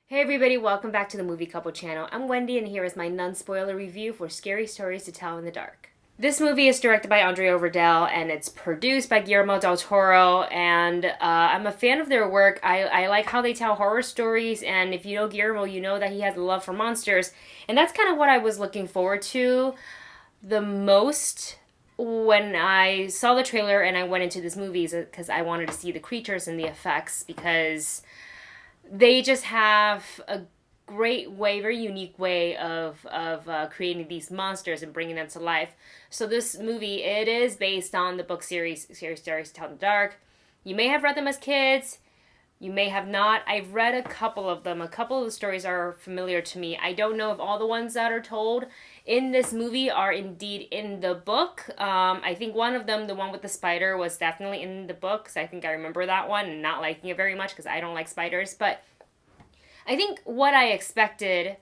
Hey everybody, welcome back to the Movie Couple channel. I'm Wendy and here is my non-spoiler review for Scary Stories to Tell in the Dark. This movie is directed by André Øvedal and it's produced by Guillermo Del Toro, and I'm a fan of their work. I like how they tell horror stories, and if you know Guillermo, you know that he has a love for monsters, and that's kind of what I was looking forward to the most when I saw the trailer and I went into this movie, because I wanted to see the creatures and the effects, because they just have a great way, very unique way of creating these monsters and bringing them to life. So this movie, it is based on the book series Stories to Tell in the Dark. You may have read them as kids. You may have not. I've read a couple of them. A couple of the stories are familiar to me. I don't know if all the ones that are told in this movie are indeed in the book. I think one of them, the one with the spider, was definitely in the book, because I think I remember that one and not liking it very much because I don't like spiders. But I think what I expected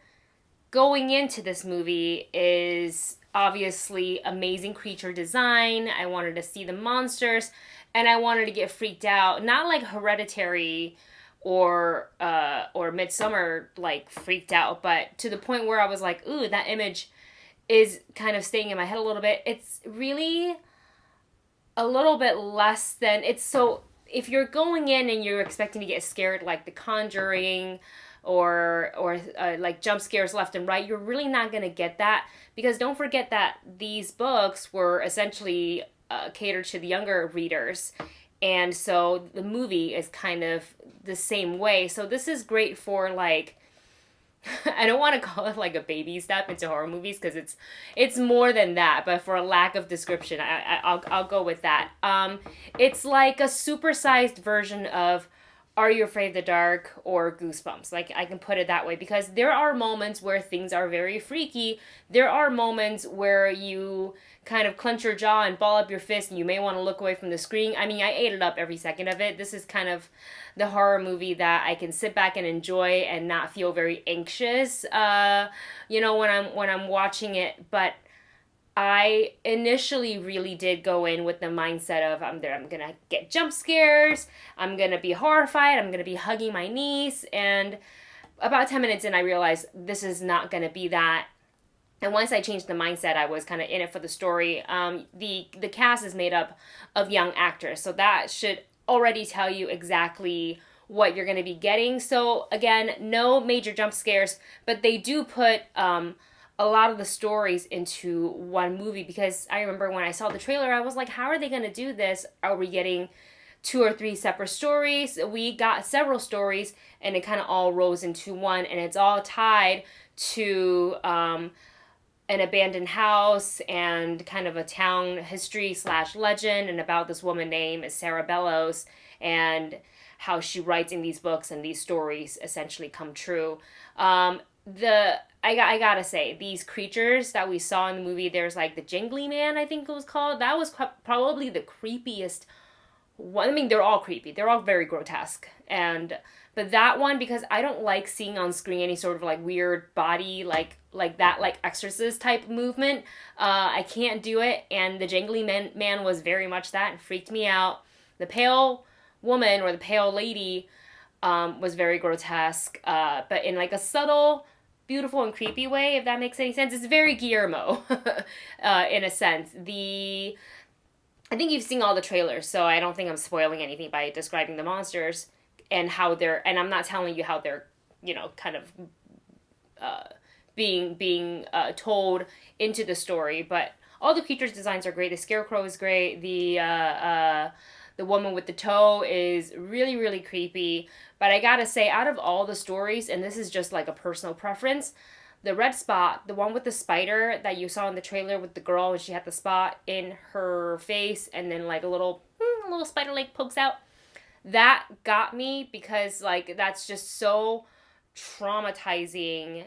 going into this movie is obviously amazing creature design. I wanted to see the monsters, and I wanted to get freaked out. Not like Hereditary or Midsummer, like freaked out, but to the point where I was like, ooh, that image is kind of staying in my head a little bit. It's really a little bit less than it's so. If you're going in and you're expecting to get scared like The Conjuring or like jump scares left and right, you're really not going to get that, because don't forget that these books were essentially catered to the younger readers, and so the movie is kind of the same way. So this is great for, like, I don't want to call it like a baby step into horror movies, because it's more than that. But for a lack of description, I'll go with that. It's like a supersized version of Are You Afraid of the Dark or Goosebumps. Like, I can put it that way, because there are moments where things are very freaky. There are moments where you kind of clench your jaw and ball up your fist, and you may want to look away from the screen. I mean, I ate it up every second of it. This is kind of the horror movie that I can sit back and enjoy and not feel very anxious, when I'm watching it. But I initially really did go in with the mindset of I'm gonna get jump scares, I'm gonna be horrified, I'm gonna be hugging my niece, and about 10 minutes in, I realized this is not gonna be that. And once I changed the mindset, I was kind of in it for the story. The cast is made up of young actors, so that should already tell you exactly what you're going to be getting. So again, no major jump scares, but they do put a lot of the stories into one movie, because I remember when I saw the trailer, I was like, how are they going to do this? Are we getting 2 or 3 separate stories? We got several stories, and it kind of all rose into one, and it's all tied to an abandoned house and kind of a town history / legend, and about this woman named Sarah Bellows, and how she writes in these books and these stories essentially come true. I gotta say, these creatures that we saw in the movie, there's like the Jingly Man, I think it was called. That was probably the creepiest one. I mean, they're all creepy. They're all very grotesque. But that one, because I don't like seeing on screen any sort of like weird body, like that, like Exorcist type movement. I can't do it. And the Jingly Man was very much that, and freaked me out. The pale woman, or the pale lady, was very grotesque, but in like a subtle, beautiful, and creepy way, if that makes any sense. It's very Guillermo, in a sense. I think you've seen all the trailers, so I don't think I'm spoiling anything by describing the monsters and how and I'm not telling you how they're, kind of being told into the story. But all the creatures' designs are great. The scarecrow is great. The woman with the toe is really, really creepy. But I gotta say, out of all the stories, and this is just like a personal preference, the red spot, the one with the spider that you saw in the trailer with the girl, and she had the spot in her face, and then like a little spider leg pokes out, that got me, because like that's just so traumatizing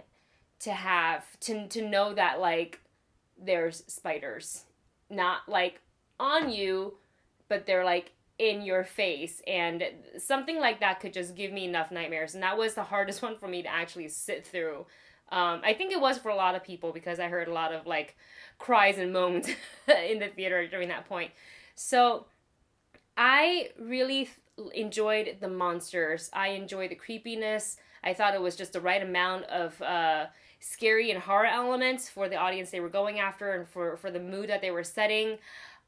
to have to know that, like, there's spiders not like on you, but they're like in your face, and something like that could just give me enough nightmares. And that was the hardest one for me to actually sit through. I think it was for a lot of people, because I heard a lot of like cries and moans in the theater during that point. So I really enjoyed the monsters. I enjoyed the creepiness. I thought it was just the right amount of scary and horror elements for the audience they were going after and for the mood that they were setting.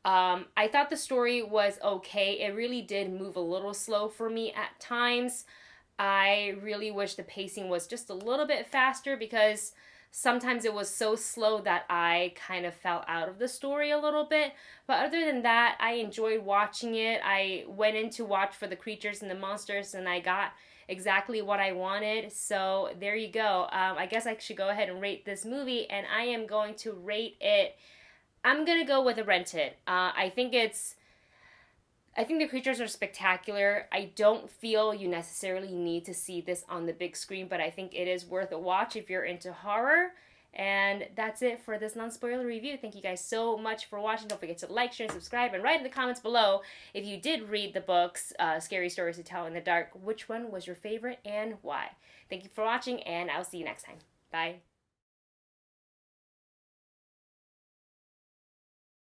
I thought the story was okay. It really did move a little slow for me at times. I really wish the pacing was just a little bit faster because sometimes it was so slow that I kind of fell out of the story a little bit. But other than that, I enjoyed watching it. I went in to watch for the creatures and the monsters, and I got exactly what I wanted. So there you go. I guess I should go ahead and rate this movie, and I am going to rate it. I'm going to go with a rented. I think the creatures are spectacular. I don't feel you necessarily need to see this on the big screen, but I think it is worth a watch if you're into horror. And that's it for this non-spoiler review. Thank you guys so much for watching. Don't forget to like, share, and subscribe, and write in the comments below if you did read the books, Scary Stories to Tell in the Dark, which one was your favorite and why. Thank you for watching, and I'll see you next time. Bye.